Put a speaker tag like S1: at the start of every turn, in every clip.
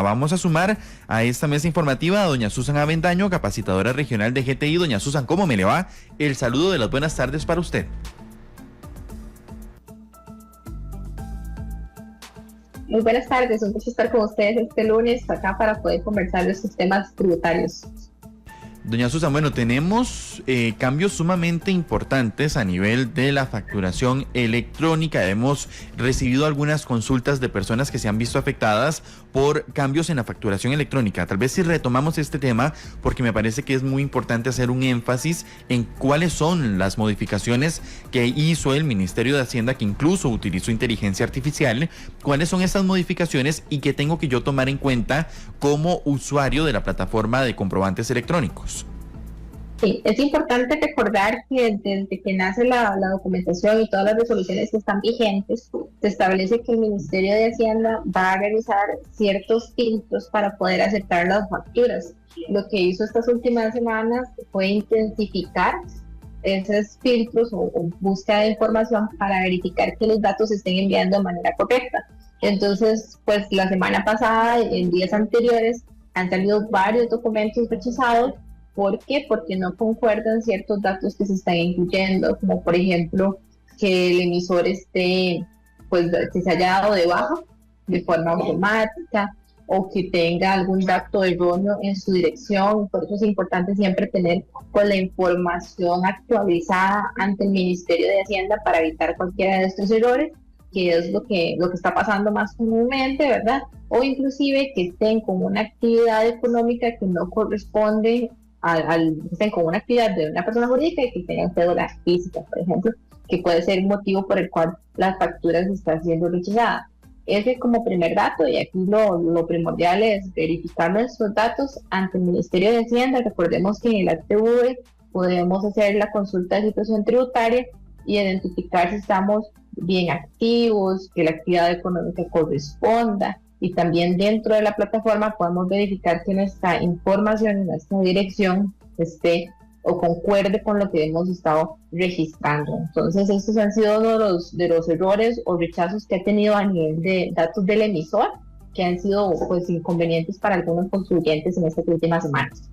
S1: Vamos a sumar a esta mesa informativa a doña Susan Avendaño, capacitadora regional de GTI. Doña Susan, ¿cómo me le va? El saludo de las buenas tardes para usted.
S2: Muy buenas tardes, un gusto estar con ustedes este lunes acá para poder conversar de estos temas tributarios.
S1: Doña Susan, bueno, tenemos cambios sumamente importantes a nivel de la facturación electrónica. Hemos recibido algunas consultas de personas que se han visto afectadas por cambios en la facturación electrónica. Tal vez si retomamos este tema, porque me parece que es muy importante hacer un énfasis en cuáles son las modificaciones que hizo el Ministerio de Hacienda, que incluso utilizó inteligencia artificial. ¿Cuáles son esas modificaciones y qué tengo que yo tomar en cuenta como usuario de la plataforma de comprobantes electrónicos?
S2: Sí, es importante recordar que desde que nace la documentación y todas las resoluciones que están vigentes, se establece que el Ministerio de Hacienda va a realizar ciertos filtros para poder aceptar las facturas. Lo que hizo estas últimas semanas fue intensificar esos filtros o búsqueda de información para verificar que los datos se estén enviando de manera correcta. Entonces, pues la semana pasada, en días anteriores, han salido varios documentos rechazados. ¿Por qué? Porque no concuerdan ciertos datos que se están incluyendo, como por ejemplo que el emisor esté, pues que se haya dado de baja de forma automática o que tenga algún dato erróneo en su dirección. Por eso es importante siempre tener pues, la información actualizada ante el Ministerio de Hacienda para evitar cualquiera de estos errores, que es lo que está pasando más comúnmente, ¿verdad? O inclusive que estén con una actividad económica que no corresponde estén con una actividad de una persona jurídica y que tengan cédula física, por ejemplo, que puede ser un motivo por el cual las facturas están siendo rechazadas. Ese como primer dato, y aquí lo primordial es verificar nuestros datos ante el Ministerio de Hacienda. Recordemos que en el ATV podemos hacer la consulta de situación tributaria y identificar si estamos bien activos, que la actividad económica corresponda. Y también dentro de la plataforma podemos verificar que nuestra información y nuestra dirección esté o concuerde con lo que hemos estado registrando. Entonces, estos han sido uno de los errores o rechazos que ha tenido a nivel de datos del emisor, que han sido pues inconvenientes para algunos contribuyentes en estas últimas semanas.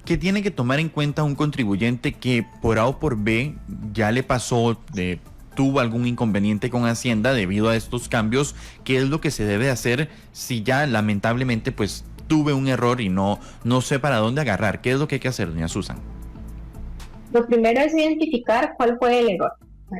S1: ¿Qué tiene que tomar en cuenta un contribuyente que por A o por B ya le pasó tuvo algún inconveniente con Hacienda debido a estos cambios? ¿Qué es lo que se debe hacer si ya lamentablemente pues tuve un error y no sé para dónde agarrar? ¿Qué es lo que hay que hacer, doña Susan?
S2: Lo primero es identificar cuál fue el error.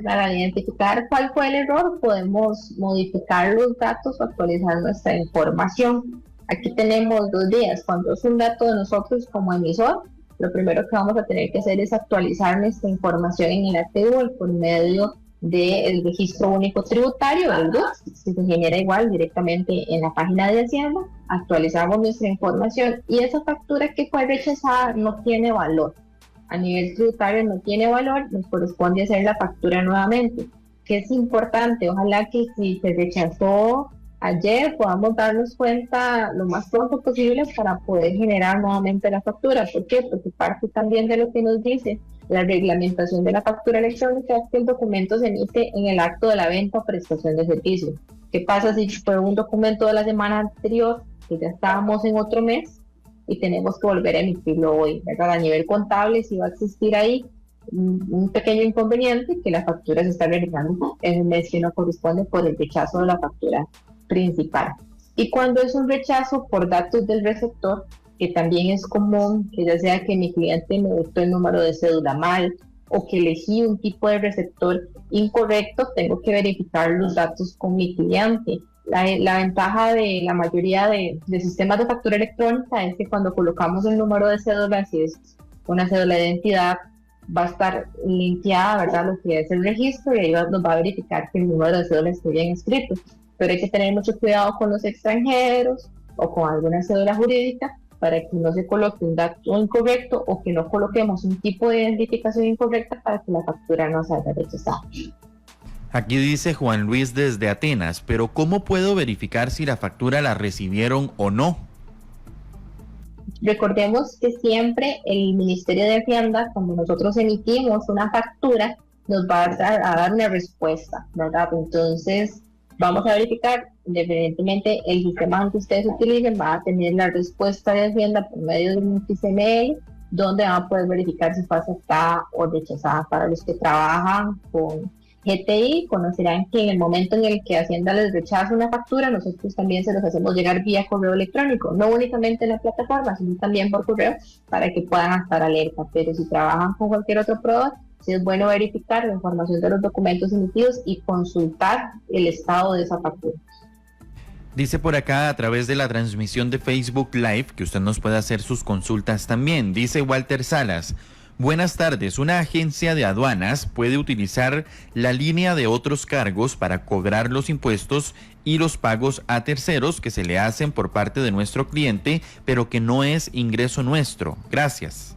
S2: Al identificar cuál fue el error, podemos modificar los datos o actualizar nuestra información. Aquí tenemos 2 días. Cuando es un dato de nosotros como emisor, lo primero que vamos a tener que hacer es actualizar nuestra información en el ATV por medio del registro único tributario, el RUT, que se genera igual directamente en la página de Hacienda. Actualizamos nuestra información y esa factura que fue rechazada no tiene valor. A nivel tributario no tiene valor, nos corresponde hacer la factura nuevamente, que es importante. Ojalá que si se rechazó ayer podamos darnos cuenta lo más pronto posible para poder generar nuevamente la factura. ¿Por qué? Porque parte también de lo que nos dice la reglamentación de la factura electrónica es que el documento se emite en el acto de la venta o prestación de servicio. ¿Qué pasa si fue un documento de la semana anterior, que ya estábamos en otro mes y tenemos que volver a emitirlo hoy, ¿verdad? A nivel contable sí va a existir ahí un pequeño inconveniente, que la factura se está realizando en el mes que no corresponde por el rechazo de la factura principal. Y cuando es un rechazo por datos del receptor, que también es común, que ya sea que mi cliente me dictó el número de cédula mal o que elegí un tipo de receptor incorrecto, tengo que verificar los datos con mi cliente. La ventaja de la mayoría de sistemas de factura electrónica es que cuando colocamos el número de cédula, si es una cédula de identidad, va a estar limpiada, ¿verdad?, lo que es el registro, y ahí nos va a verificar que el número de cédula esté bien escrito. Pero hay que tener mucho cuidado con los extranjeros o con alguna cédula jurídica para que no se coloque un dato incorrecto o que no coloquemos un tipo de identificación incorrecta para que la factura no salga rechazada.
S1: Aquí dice Juan Luis desde Atenas, pero ¿cómo puedo verificar si la factura la recibieron o no?
S2: Recordemos que siempre el Ministerio de Hacienda, cuando nosotros emitimos una factura, nos va a dar una respuesta, ¿verdad? Entonces, Vamos a verificar, independientemente el sistema que ustedes utilicen, va a tener la respuesta de Hacienda por medio de un XML, donde van a poder verificar si fue aceptada o rechazada. Para los que trabajan con GTI, conocerán que en el momento en el que Hacienda les rechaza una factura, nosotros también se los hacemos llegar vía correo electrónico, no únicamente en la plataforma, sino también por correo, para que puedan estar alerta. Pero si trabajan con cualquier otro proveedor, sí es bueno verificar la información de los documentos emitidos y consultar el estado de esa factura.
S1: Dice por acá a través de la transmisión de Facebook Live que usted nos puede hacer sus consultas también. Dice Walter Salas: buenas tardes, una agencia de aduanas puede utilizar la línea de otros cargos para cobrar los impuestos y los pagos a terceros que se le hacen por parte de nuestro cliente, pero que no es ingreso nuestro. Gracias.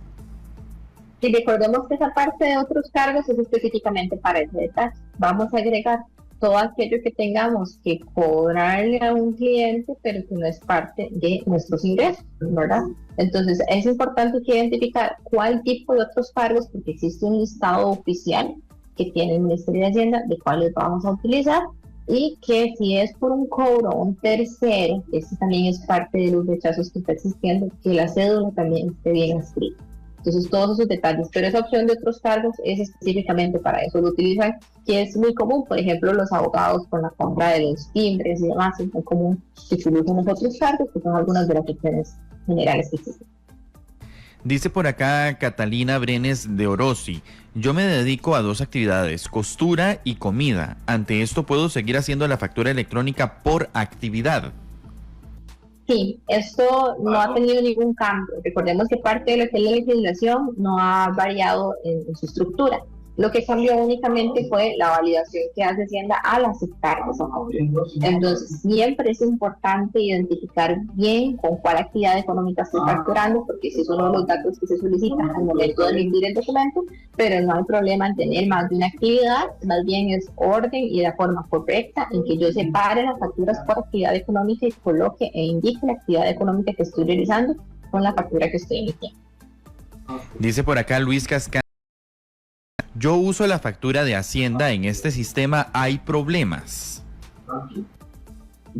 S2: Y recordemos que esa parte de otros cargos es específicamente para ese detalle. Vamos a agregar todo aquello que tengamos que cobrarle a un cliente, pero que no es parte de nuestros ingresos, ¿verdad? Entonces, es importante que identificar cuál tipo de otros cargos, porque existe un listado oficial que tiene el Ministerio de Hacienda de cuáles vamos a utilizar, y que si es por un cobro o un tercero, este también es parte de los rechazos que está existiendo, que la cédula también esté bien escrita. Entonces, todos esos detalles, pero esa opción de otros cargos es específicamente para eso. Lo utilizan, que es muy común, por ejemplo, los abogados con la compra de los timbres y demás, es muy común que utilicen los otros cargos, que son algunas de las opciones generales que existen.
S1: Dice por acá Catalina Brenes de Orosi: yo me dedico a 2 actividades, costura y comida. Ante esto, ¿puedo seguir haciendo la factura electrónica por actividad?
S2: Sí, esto no ha tenido ningún cambio. Recordemos que parte de lo que es la legislación no ha variado en su estructura. Lo que cambió únicamente fue la validación que hace Hacienda al aceptar esa factura. Entonces, siempre es importante identificar bien con cuál actividad económica estoy facturando, porque ese es uno de los datos que se solicitan al momento de emitir el documento, pero no hay problema en tener más de una actividad, más bien es orden y de forma correcta en que yo separe las facturas por actividad económica y coloque e indique la actividad económica que estoy realizando con la factura que estoy emitiendo.
S1: Dice por acá Luis Cascán: yo uso la factura de Hacienda, en este sistema hay problemas.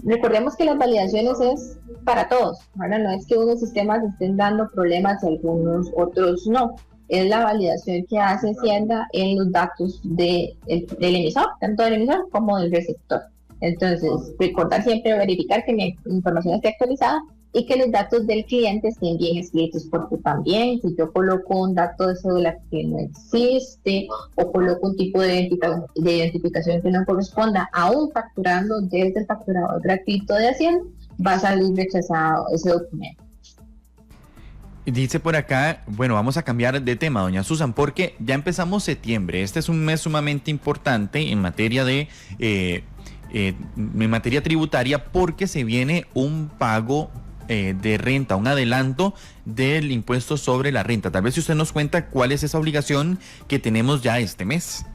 S2: Recordemos que las validaciones es para todos, ¿verdad? No es que unos sistemas estén dando problemas y algunos otros no. Es la validación que hace Hacienda en los datos del emisor, tanto del emisor como del receptor. Entonces, recordar siempre verificar que mi información esté actualizada y que los datos del cliente estén bien escritos, porque también si yo coloco un dato de cédula que no existe o coloco un tipo de identificación que no corresponda, aún facturando desde el facturador gratuito de Hacienda, va a salir rechazado ese documento.
S1: Dice por acá, bueno, vamos a cambiar de tema, doña Susan, porque ya empezamos septiembre. Este es un mes sumamente importante en materia de en materia tributaria, porque se viene un pago de renta, un adelanto del impuesto sobre la renta. Tal vez si usted nos cuenta cuál es esa obligación que tenemos ya este mes.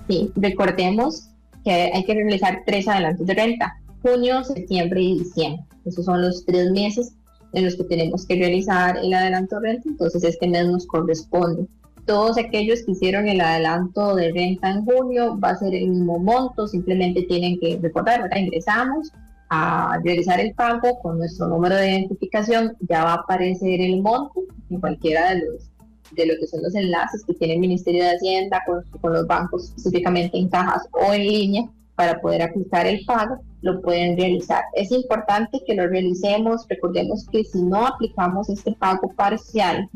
S2: Sí, recordemos que hay que realizar 3 adelantos de renta: junio, septiembre y diciembre. Esos son los 3 meses en los que tenemos que realizar el adelanto de renta, entonces este mes nos corresponde. Todos aquellos que hicieron el adelanto de renta en junio va a ser el mismo monto, simplemente tienen que recordar, ¿verdad? Ingresamos a realizar el pago con nuestro número de identificación, ya va a aparecer el monto en cualquiera de lo que son los enlaces que tiene el Ministerio de Hacienda con los bancos, específicamente en cajas o en línea, para poder aplicar el pago, lo pueden realizar. Es importante que lo realicemos. Recordemos que si no aplicamos este pago parcial,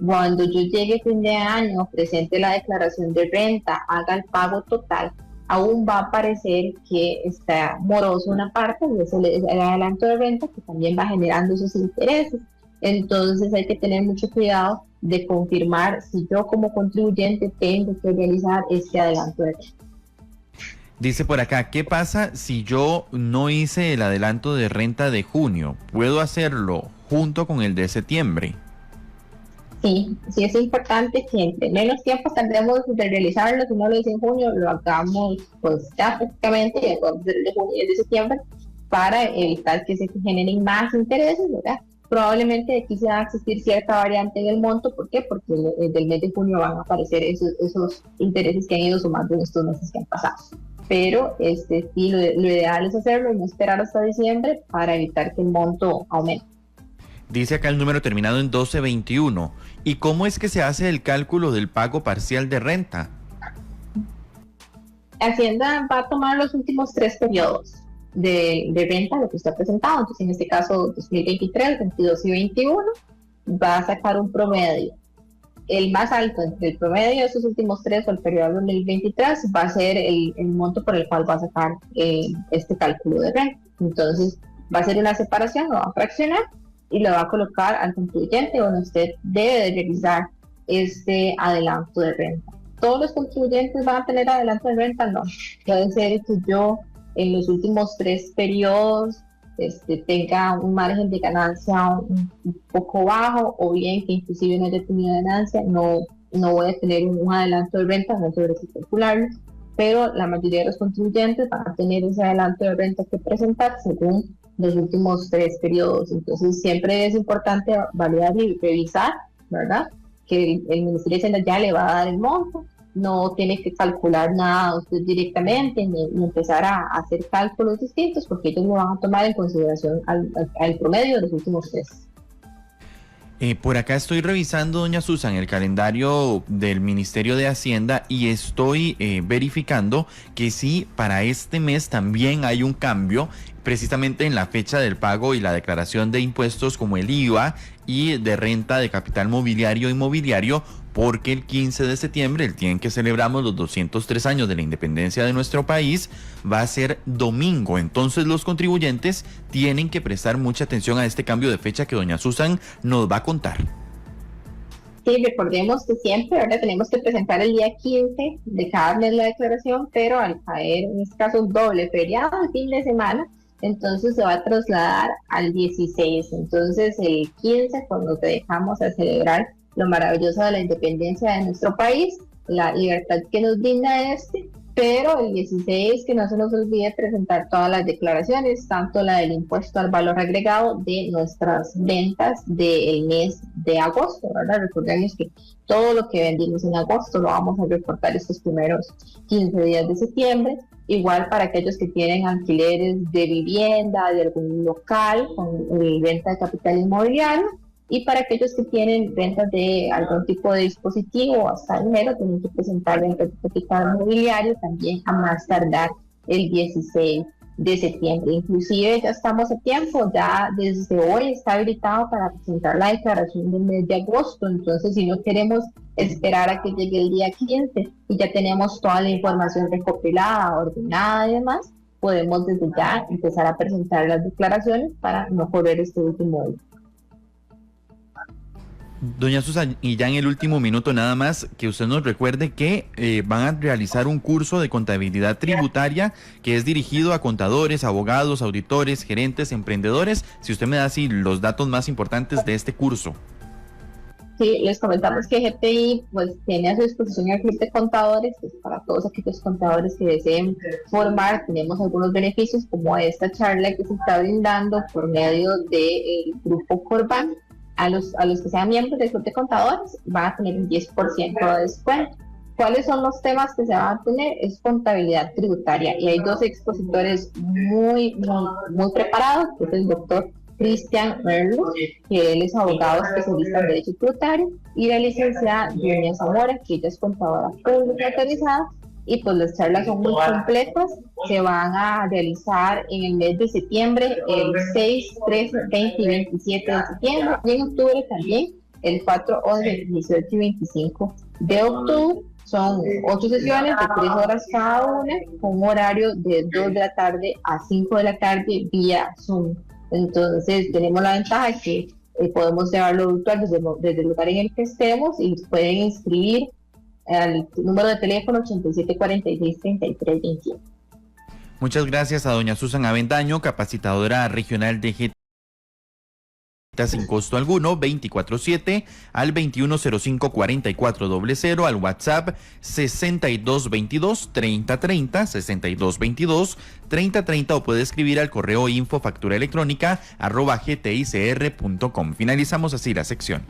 S2: cuando yo llegue fin de año, presente la declaración de renta, haga el pago total, aún va a aparecer que está moroso una parte, y es el adelanto de renta, que también va generando esos intereses. Entonces hay que tener mucho cuidado de confirmar si yo como contribuyente tengo que realizar este adelanto de renta.
S1: Dice por acá, ¿qué pasa si yo no hice el adelanto de renta de junio? ¿Puedo hacerlo junto con el de septiembre?
S2: Sí, sí es importante que entre menos tiempo tendremos de realizarlo. Si no lo hice en junio, lo hagamos pues ya prácticamente, ya podemos hacer el de junio y el de septiembre, para evitar que se generen más intereses, ¿verdad? Probablemente aquí se va a existir cierta variante en el monto. ¿Por qué? Porque del mes de junio van a aparecer esos intereses que han ido sumando en estos meses que han pasado. pero sí, lo ideal es hacerlo y no esperar hasta diciembre para evitar que el monto aumente.
S1: Dice acá el número terminado en 1221. ¿Y cómo es que se hace el cálculo del pago parcial de renta?
S2: Hacienda va a tomar los últimos 3 periodos de renta, lo que está presentado, entonces en este caso 2023, 22 y 21, va a sacar un promedio. El más alto entre el promedio de esos últimos 3 o el periodo 2023 va a ser el monto por el cual va a sacar este cálculo de renta. Entonces va a ser una separación, lo va a fraccionar y lo va a colocar al contribuyente donde usted debe de realizar este adelanto de renta. ¿Todos los contribuyentes van a tener adelanto de renta? No. Puede ser que yo en los últimos 3 periodos tenga un margen de ganancia un poco bajo, o bien que inclusive no haya tenido ganancia, no voy a tener un adelanto de renta, no sobre si calcularlo, pero la mayoría de los contribuyentes van a tener ese adelanto de renta que presentar según los últimos 3 periodos. Entonces siempre es importante validar y revisar, ¿verdad? Que el Ministerio de Hacienda ya le va a dar el monto, no tiene que calcular nada usted directamente ni empezar a hacer cálculos distintos, porque ellos lo van a tomar en consideración al promedio de los últimos 3.
S1: Por acá estoy revisando, doña Susan, el calendario del Ministerio de Hacienda y estoy verificando que sí, para este mes también hay un cambio precisamente en la fecha del pago y la declaración de impuestos como el IVA y de renta de capital mobiliario e inmobiliario, porque el 15 de septiembre, el día en que celebramos los 203 años de la independencia de nuestro país, va a ser domingo. Entonces los contribuyentes tienen que prestar mucha atención a este cambio de fecha que doña Susan nos va a contar.
S2: Sí, recordemos que siempre ahora tenemos que presentar el día 15 de cada mes la declaración, pero al caer en este caso un doble feriado el fin de semana, entonces se va a trasladar al 16. Entonces el 15, cuando te dejamos a celebrar lo maravilloso de la independencia de nuestro país, la libertad que nos brinda pero el 16 que no se nos olvide presentar todas las declaraciones, tanto la del impuesto al valor agregado de nuestras ventas del mes de agosto, ¿verdad? Recordemos que todo lo que vendimos en agosto lo vamos a reportar estos primeros 15 días de septiembre. Igual para aquellos que tienen alquileres de vivienda, de algún local con venta de capital inmobiliario, y para aquellos que tienen ventas de algún tipo de dispositivo hasta enero, tienen que presentar ventas de capital inmobiliario también a más tardar el 16 de septiembre. Inclusive ya estamos a tiempo, ya desde hoy está habilitado para presentar la declaración del mes de agosto. Entonces, si no queremos esperar a que llegue el día 15 y ya tenemos toda la información recopilada, ordenada y demás, podemos desde ya empezar a presentar las declaraciones para no correr este último día.
S1: Doña Susan, y ya en el último minuto nada más, que usted nos recuerde que van a realizar un curso de contabilidad tributaria que es dirigido a contadores, abogados, auditores, gerentes, emprendedores. Si usted me da así los datos más importantes de este curso.
S2: Sí, les comentamos que GPI pues tiene a su disposición el club de contadores, pues, para todos aquellos contadores que deseen formar. Tenemos algunos beneficios como esta charla que se está brindando por medio del grupo Corban. A los que sean miembros del club de contadores van a tener un 10% de descuento. ¿Cuáles son los temas que se van a tener? Es contabilidad tributaria, y hay 2 expositores muy preparados, que es el doctor Cristian Merlo, que él es abogado especialista en Derecho Tributario, y la licenciada Dunia Zamora, que ella es contadora pública autorizada. Y pues las charlas son muy completas, se van a realizar en el mes de septiembre, el 6, 13, 20 y 27 de septiembre, y en octubre también, el 4, 11, 18 y 25 de octubre. Son 8 sesiones de 3 horas cada una, con un horario de 2 de la tarde a 5 de la tarde vía Zoom. Entonces tenemos la ventaja que podemos llevarlo virtual desde el lugar en el que estemos, y pueden inscribir al número de teléfono 8746-3321.
S1: Muchas gracias a doña Susan Avendaño, capacitadora regional de GT sin costo alguno, 24/7 al 2105-4400, al WhatsApp 6222-3030, 6222-3030, o puede escribir al correo info factura electrónica @gticr.com. Finalizamos así la sección.